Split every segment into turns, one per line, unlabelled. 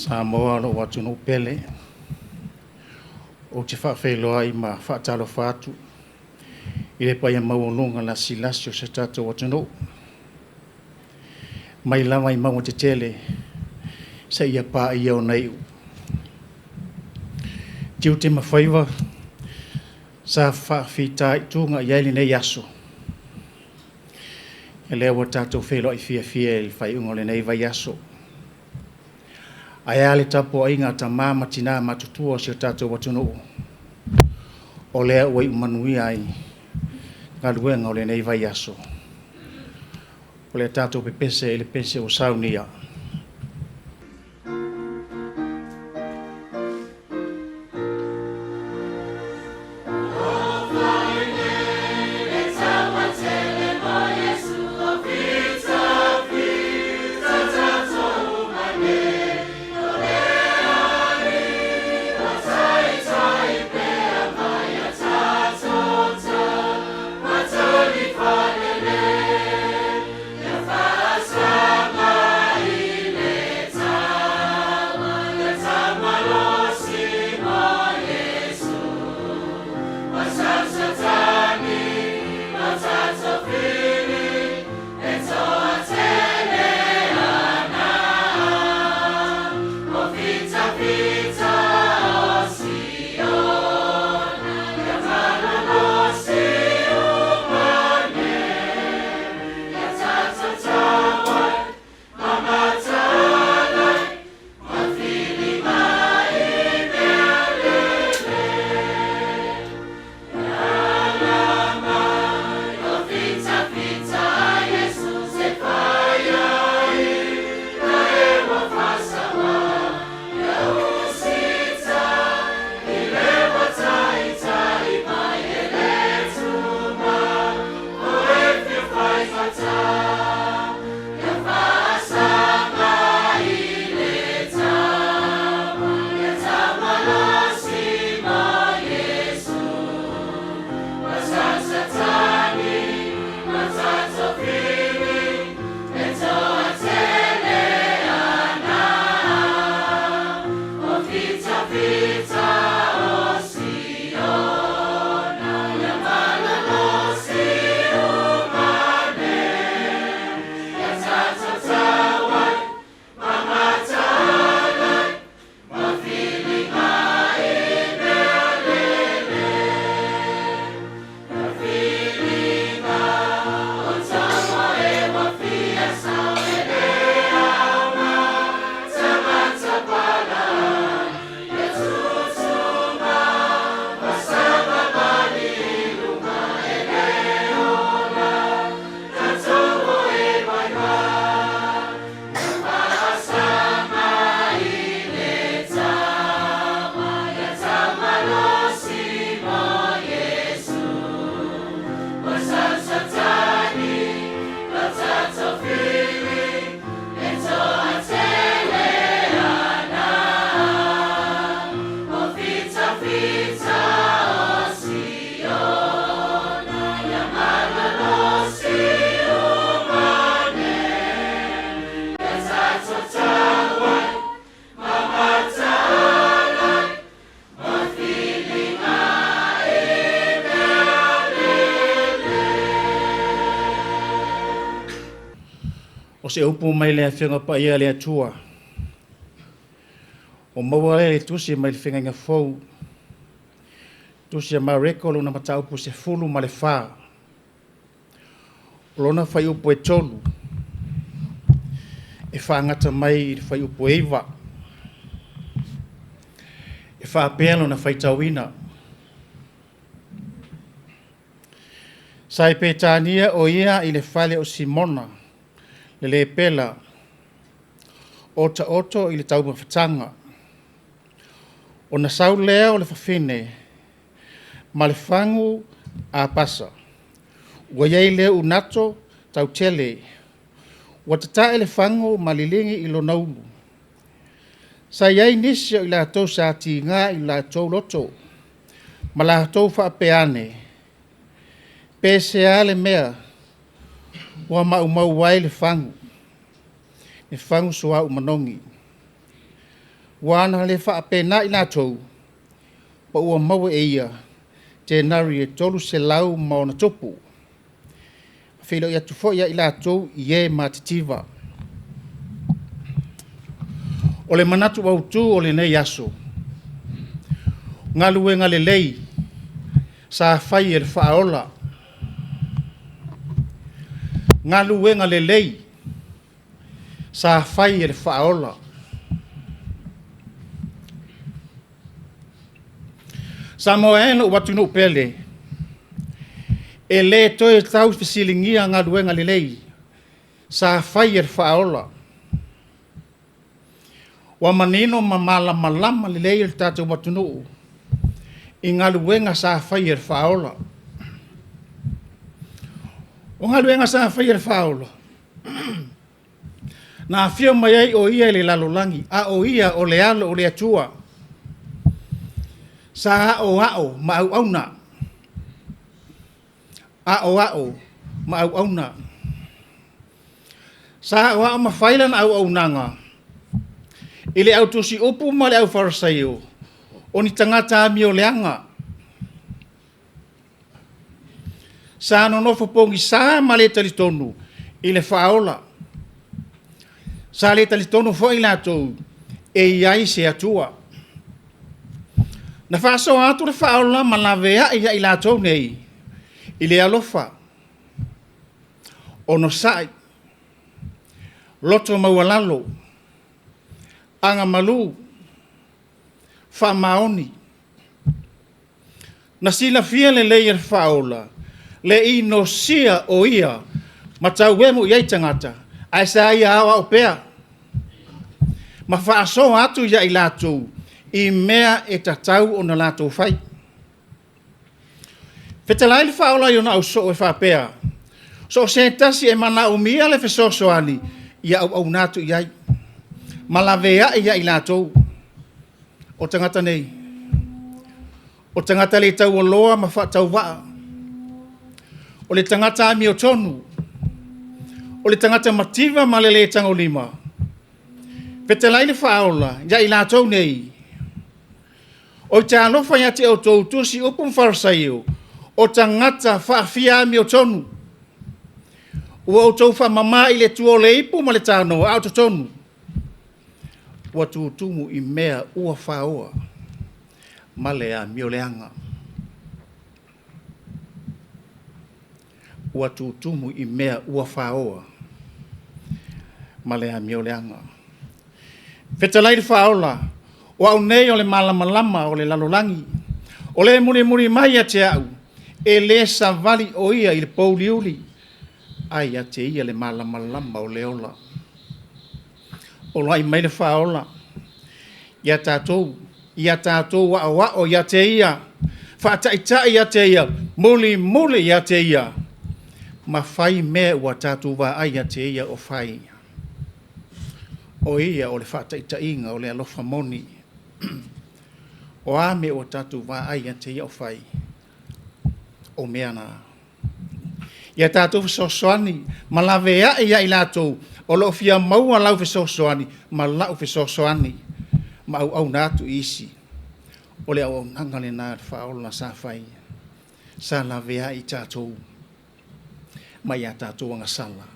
Samoa lo watu no pele o te whawheloa I ma whaatalo whātu I le pai maulonga la silasio se tato watu no mai lama I maunga te tele sa ia pā ia o nei tiu te mawhaiwa sa whawhita I tūnga I aili nei aso e lea wa tato wheloa I fia il whai ungo le nei vai aso ai ale tapo ai ngā ta mama tina matutua si o tātou watuno o lea ua I umanui ai ngā luenga o le nei vai aso o lea tātou pepese I le pese o saunia o se upu mai le whenga pa ia le atua. O maua le tusi mai le whenga fau. Tusi a mareko luna mata upu se fulu ma le wha. O lona whai upu e tolu. E wha ngata mai le whai upu eiva. E wha apelo na whai tauina. Sai pe tānia o ia I le whale o Simona. Le pela ota oto I le tau mawhatanga. O na sau lea o le whawhine, ma le whangu a pasa. Ua iei lea unato tau tele, ua tatae le whangu ma lilingi I lo naulu. Sa iei nisio I la tau sa ti ngā I la tau loto, ma la tau whaapeane. Pese a le mea, ua mau wai le whangu. E whangu soa umanongi. wana le whaapena i nātou, pa ua maua e ia, te nari e tolu se lau maona topu. Whilo ia tufo ia i nātou i e mātitiva. O le manatu wautu o le nei aso. Ngā luenga le lei, sa whai e le whaola. Ngā luenga le lei, sa whai e le whaola. Sa moa ena o watu no pele, e le toe tau fisilingia ngā luenga le lei, sa whai e le whaola. Wa manino ma malama le lei le tātou matunuu i ngā luenga sa whai e le whaola. O ngā luenga sa whai e le whaola. Nā whio mai ai o ia le lalolangi, a o ia o le alo o le atua. Sa ao ma au auna. Ao ma au auna. Sa ao ma whailan au aunanga. Ile au tusi upu ma le au wharasaio, o ni tangata ami o leanga. Sa no nofo pongi sa ma le talitonu, ile whaola. Sa le talitonu fo i lātou, e iai se atua. Na whaaso atu le whaola ma la vea i lātou nei, ile alofa. Ono sai, loto maualalo, anga malu, wha maoni. Na sila fia le leia whaola, le i no sia o ia, ma tau wemu iai tangata, ai sa ia awa o pea. Ma whaaso atu ia i lātou, i mea e tatau o na lātou whai. Whetalai le whaola i ona au so e whapea, so se tasi e mana o mia le whesosoani, ia au nātu iai. Malavea ia i lātou o tangata nei. O tangata le tau o loa ma whaatau waa. O le tangata ami o tonu. O le tangata mativa ma le tango lima. Petelai le whaola ia i lātou nei. O te alofa ia te o tau tusi upum wharasaio. O tangata whaafia ami o tonu. Ua o tau whamama i le tuo le ipu ma le tāno au to tonu. Ua tuutumu i mea ua whaoa, ma lea mioleanga. Ua tuutumu i mea ua whaoa, ma lea mioleanga. Whetalai le whaola, o au nei o le malama o le lalolangi, o le muri mai a te au, e le savali o ia i le pouliuli, ai a te ia le malama o le ola. O lai mai le whaola, ia tātou wa o ia te ia, whaataitai ia te ia, muli ia te ia, ma whai mea ua tātou wa ai ia te ia o whai. O ia o le whaataitainga o le alofa moni, o ame o tātou wa ai ia te ia o whai, o mea nā. Ia tātou whasosoani, ma lavea ia i lātou, o lo fia maua lau fesosoani, ma lau fesosoani, ma au nātu isi. O le au nanga le nā whaola sa whai, sa la vea i tātou, ma ia tātou anga sala.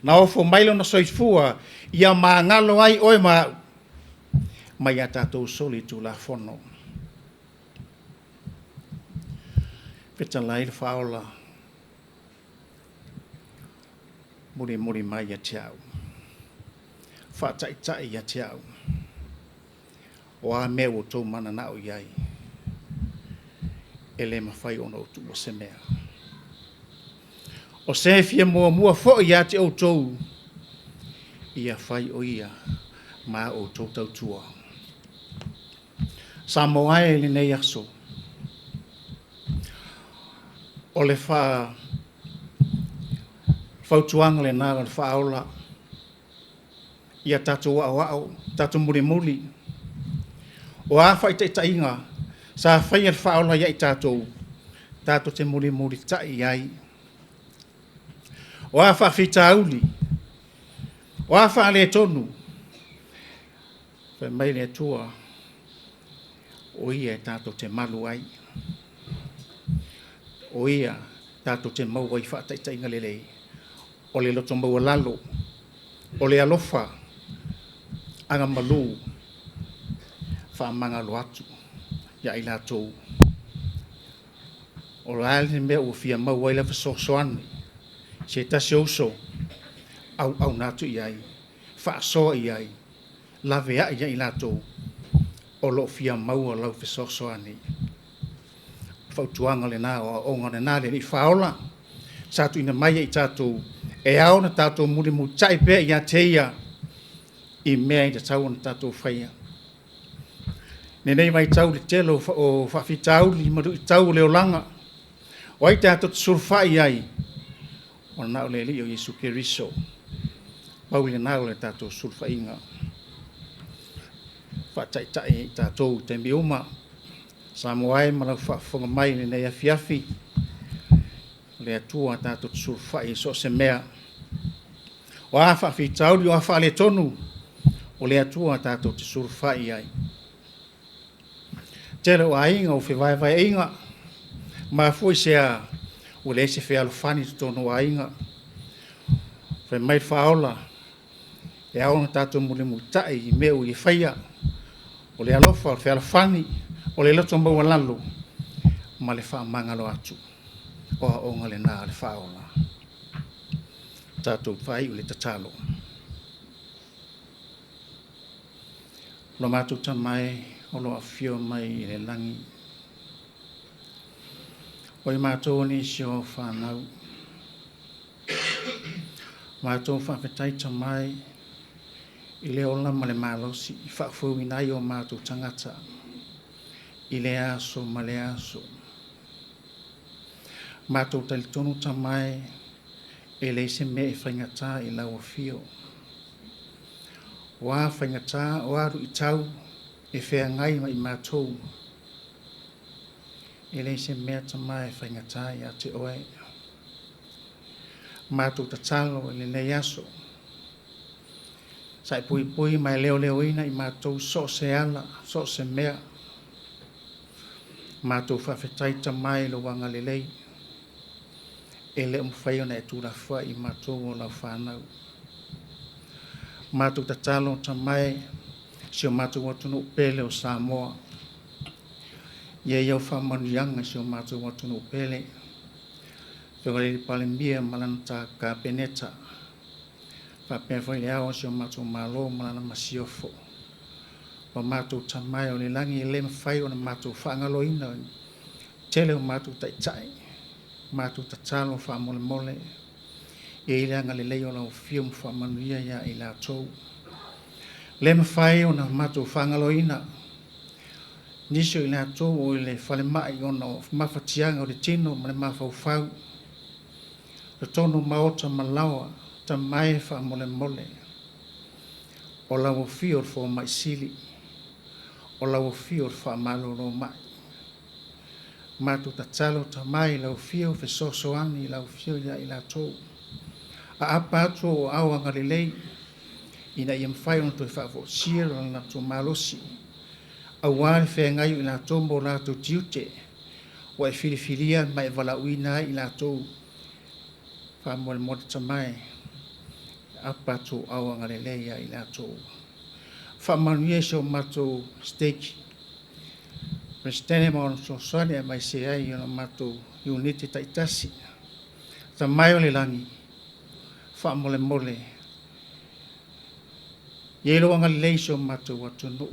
Na ofo mailo na soifua, ia maa ngalo ai oe ma ia tātou soli tu la fono. Peta lai le whaola, muri mai ia te au. Whaataitai ia te au. O a mea o tō mana nao iai. E le mawhai ona o tū o se mea. O se fia mua fo ia te o tō. Ia whai o ia. Ma o tō tau tua. Sa moae le nei aso. O le wha fautuanga le nara le whaola. Ia tātou wao, tātou muri. O a whai te tainga, sa whai al whaola ia i tātou te muri tai ai. O a wha whita auli, o a wha le tonu, Whai mai le tua o ia tātou te malu ai. O ia tātou te mau ai whaataitai ngalelei. O le loto mau lalo. O le alofa. Anga malu. Whaamanga lo atu. Ia i lātou. O le ale mea ua fia mau ai lawa sosoani. Se tasi oso. Au nātu i ai. Whaasoa i ai. Lawea i ai lātou. O lo fia mau o lau fesosoani. Whautuanga le nā o onga le nā le ni whaola. Sātu ina mai i tātou. E au na tātou muri mu tai pēr i a teia. I mea i tātou na tātou whaia. Nenei mai tau le telo o whawhitau li maru i tau leo langa. O ai tātou surfai ai. O nā o le li o Jesu Keriso. Pau le nā o le tātou surfai inga. Whataitai tātou te miuma. Sa moai malau whaafonga mai ni nei afiafi. Le atua tātou surfai so se mea. O a whawhitau li o a whaale tonu. O le atua tātou te surfai ai. Tele o a inga o whiwai vai inga. Ma fui sea o le se whea alofani tono a inga. Whai mai whaola. E aona tātou mule mutai i meo i whaia. O le alofa o le whea alofani. O le loto maua lalo. Ma le wha mangalo atu. O a onga le nā le whaola. Tātou whai o le tatalo. Lo mātou tamai. O lo afio mai i le langi. O i mātou ni sio whanau. Mātou whawhetai tamai. I le ola ma le malosi. I whaafu inai o mātou tangata. I le aso ma le aso. Mātou talitonu tamai. E le se me e whaingata i lau afio. Wā whaingata o aru i tau. E whea ngai mai mātou. E lei se mea tamai whaingatai a te oe. Mātou tatalo e le nei aso. Sai pui pui mai leo leo ina i mātou so se ala, so se mea. Mātou whawhetai tamai lo wanga le lei. E le umwhaio na e tūra wha i mātou o lau whanau. Mātou tatalo tamai. Si o mātou watunu pele o Samoa. Ia iau whamanianga si o mātou watunu pele. Whakare pale mia malana tā ka peneta. Whapea whai au si o mātou malo malana masiofo. Wa mātou tamai o le langi e le mawhai o na mātou whaangalo ina. Tele o mātou taitai. Mātou tatalo whaamole mole. Ia ileanga le leo lau fium whamanuia ia i la tou. Le mawhai o na mātou whangaloina. Nisio i le atou o le whale mai o na mawhatianga o le tino ma le mawhauwhau. Le tono maota malawa ta mai wha mole mole. O lau fio o wha mai sili. O lau fio o wha maloro mai. Mātou ta talo ta mai lau fio fe sosoani lau fio i la atou. A apa atu o awa ngalilei. Ina i mwhai ona toi whaafo sira o na tō malosi. A wāre whea ngai i la tōmbo o la tō tiute. O e whiriwhiria mai wala uina i la tō whaamole mota tamai. Apa tō awa ngare leia i la tō. Whaamanuia se o mato stage. Prestene ma ona tō sani a mai se ai o na mato uniti taitasi. Tamai o le langi. Whaamole mole. Yelo anga leisho mato watunu.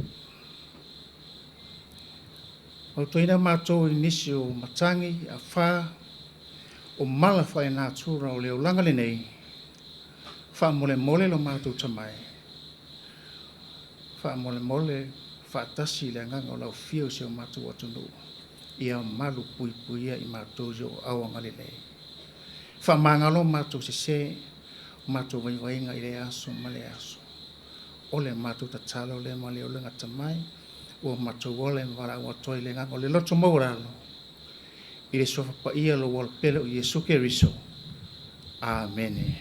O toina mato inisio matangi a wha o mala whai nātura o leo langa le nei. Wha mole mole lo mato tamai. Wha mole mole wha tasi le nganga o lau fio se o mato watunu. Ia malu pui puia i mato jo au anga le nei. Wha mangalo mato se mato waiwainga i le aso ma le aso. Ole mātou tatalo le mali o lenga tamai, o mātou ole mwara ua toi le ngang o le loto mauralo. I le sofa pa ia lo wal pele o Jesu Keriso. Amen.